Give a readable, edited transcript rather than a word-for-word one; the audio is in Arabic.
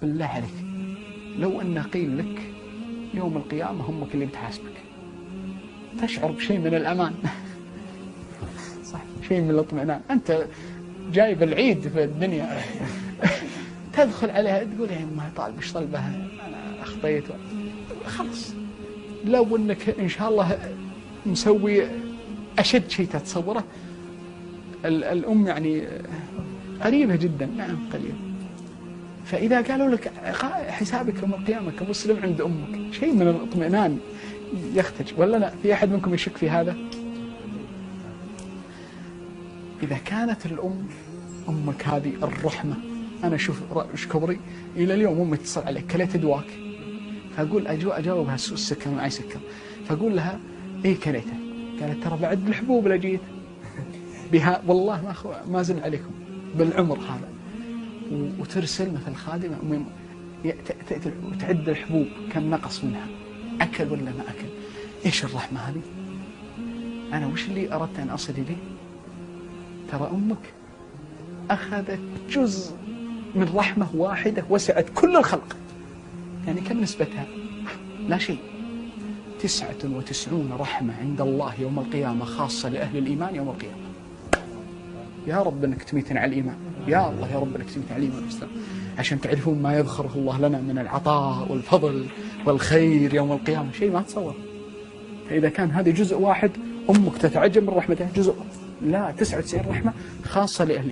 بالله عليك لو أن قيل لك يوم القيامة أمك اللي بتحاسبك، تشعر بشيء من الأمان صح، شيء من الاطمئنان. أنت جايب العيد في الدنيا تدخل عليها تقول يا أمها طالب إيش طلبها، أنا أخطيت خلاص. لو أنك إن شاء الله مسوي أشد شيء تتصوره، الأم يعني قريبة جدا، نعم قريبة. فإذا قالوا لك حسابك يوم القيامة كمسلم عند أمك، شيء من الاطمئنان يختج، ولا لا؟ في أحد منكم يشك في هذا؟ إذا كانت الأم أمك هذه الرحمة، أنا شوف إيش كبري إلى اليوم أمي تتصل عليك كليت دواك، فأقول أجاوبها السكر معي سكر، فأقول لها إيه كليته؟ قالت ترى بعد الحبوب لجيت بها، والله ما زل عليكم بالعمر هذا. وترسل مثل خادمة تعد الحبوب كم نقص منها، أكل ولا ما أكل. إيش الرحمة هذه؟ أنا وش اللي أردت أن أصل إليه؟ ترى أمك أخذت جزء من رحمة واحدة وسعت كل الخلق، يعني كم نسبتها؟ لا شيء. 99 رحمة عند الله يوم القيامة خاصة لأهل الإيمان يوم القيامة. يا رب أنك تميتنا على الإيمان، يا الله يا رب أنك تميتنا على الإيمان والإسلام، عشان تعرفون ما يذخره الله لنا من العطاء والفضل والخير يوم القيامة، شيء ما تصور. فإذا كان هذا جزء واحد أمك تتعجب من رحمته، جزء لا 99 رحمة خاصة لأهل الإيمان.